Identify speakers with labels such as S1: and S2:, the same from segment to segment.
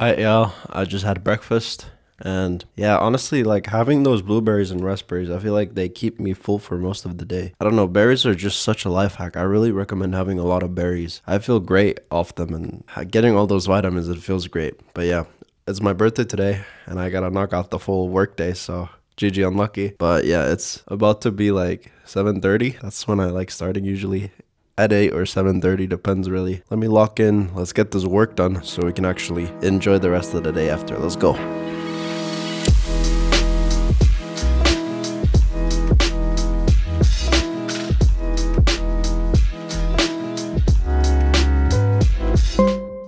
S1: Alright, y'all. I just had breakfast. And yeah, honestly, like having those blueberries and raspberries, I feel like they keep me full for most of the day. I don't know, berries are just such a life hack. I really recommend having a lot of berries. I feel great off them and getting all those vitamins, it feels great. But yeah, it's my birthday today and I gotta knock out the full workday, so GG unlucky. But yeah, it's about to be like 7:30. That's when I like starting usually. At 8 or 7:30, depends really. Let me lock in. Let's get this work done so we can actually enjoy the rest of the day after. Let's go.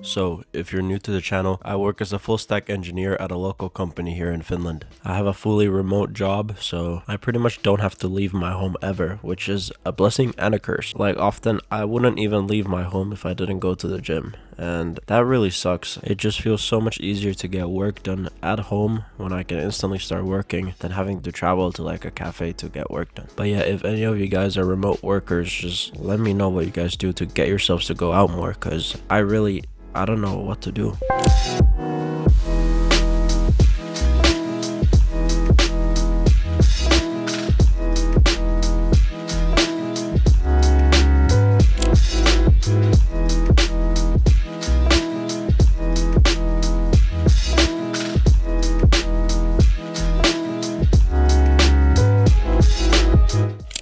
S1: So, if you're new to the channel, I work as a full stack engineer at a local company here in Finland. I have a fully remote job, so I pretty much don't have to leave my home ever, which is a blessing and a curse. Like often, I wouldn't even leave my home if I didn't go to the gym. And that really sucks. It just feels so much easier to get work done at home when I can instantly start working than having to travel to like a cafe to get work done. But yeah, if any of you guys are remote workers, just let me know what you guys do to get yourselves to go out more, because I don't know what to do.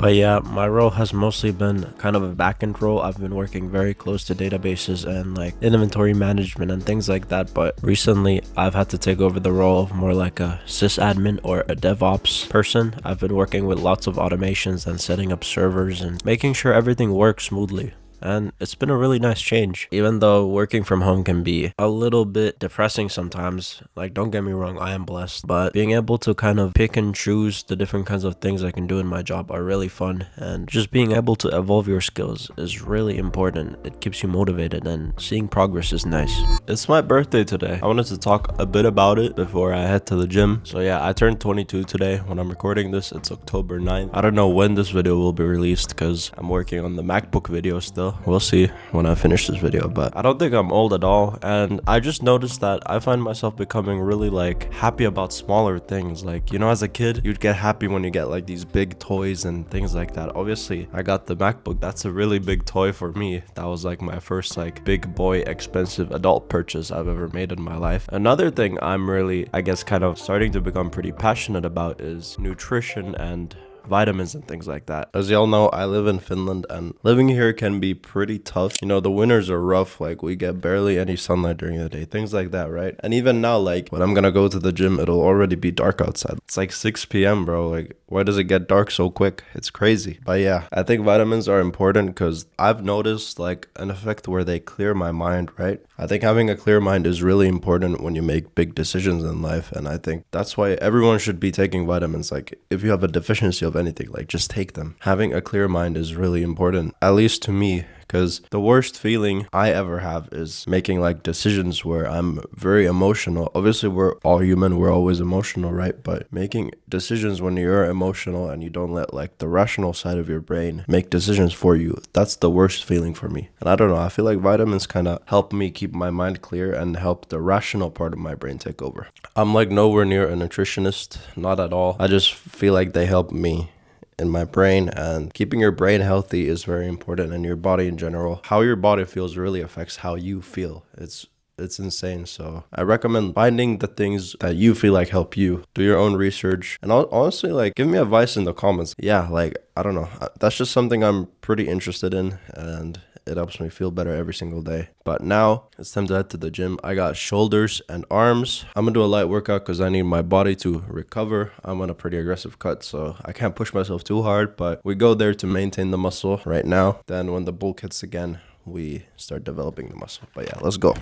S1: But yeah, my role has mostly been kind of a backend role. I've been working very close to databases and like inventory management and things like that. But recently I've had to take over the role of more like a sysadmin or a DevOps person. I've been working with lots of automations and setting up servers and making sure everything works smoothly. And it's been a really nice change, even though working from home can be a little bit depressing sometimes. Like, don't get me wrong, I am blessed, but being able to kind of pick and choose the different kinds of things I can do in my job are really fun. And just being able to evolve your skills is really important. It keeps you motivated, and seeing progress is nice. It's my birthday today. I wanted to talk a bit about it before I head to the gym. So yeah, I turned 22 today. When I'm recording this, it's October 9th. I don't know when this video will be released because I'm working on the MacBook video still. We'll see when I finish this video, but I don't think I'm old at all. And I just noticed that I find myself becoming really like happy about smaller things. Like, you know, as a kid, you'd get happy when you get like these big toys and things like that. Obviously, I got the MacBook. That's a really big toy for me. That was like my first like big boy expensive adult purchase I've ever made in my life. Another thing I'm really, I guess, kind of starting to become pretty passionate about is nutrition and vitamins and things like that. As y'all know, I live in Finland and living here can be pretty tough. You know, the winters are rough, like we get barely any sunlight during the day, things like that, right? And even now, like when I'm gonna go to the gym, it'll already be dark outside. It's like 6 p.m. bro. Like, why does it get dark so quick? It's crazy. But yeah, I think vitamins are important because I've noticed like an effect where they clear my mind, right? I think having a clear mind is really important when you make big decisions in life, and I think that's why everyone should be taking vitamins. Like, if you have a deficiency of anything, like just take them. Having a clear mind is really important, at least to me, because the worst feeling I ever have is making like decisions where I'm very emotional. Obviously, we're all human, we're always emotional, right? But making decisions when you're emotional and you don't let like the rational side of your brain make decisions for you, that's the worst feeling for me. And I don't know, I feel like vitamins kind of help me keep my mind clear and help the rational part of my brain take over. I'm like nowhere near a nutritionist, not at all. I just feel like they help me in my brain, and keeping your brain healthy is very important, and your body in general. How your body feels really affects how you feel. It's insane. So I recommend finding the things that you feel like help you. Do your own research, and honestly, like, give me advice in the comments. Yeah, like, I don't know, that's just something I'm pretty interested in, and it helps me feel better every single day. But now it's time to head to the gym. I got shoulders and arms. I'm gonna do a light workout because I need my body to recover. I'm on a pretty aggressive cut, so I can't push myself too hard, but we go there to maintain the muscle right now. Then when the bulk hits again, we start developing the muscle. But yeah, let's go.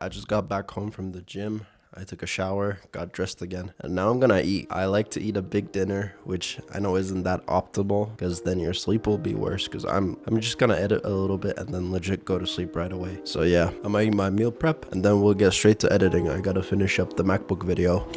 S1: I just got back home from the gym. I took a shower, got dressed again, and now I'm gonna eat. I like to eat a big dinner, which I know isn't that optimal because then your sleep will be worse, because I'm just gonna edit a little bit and then legit go to sleep right away. So yeah, I'm gonna eat my meal prep and then we'll get straight to editing. I gotta finish up the MacBook video.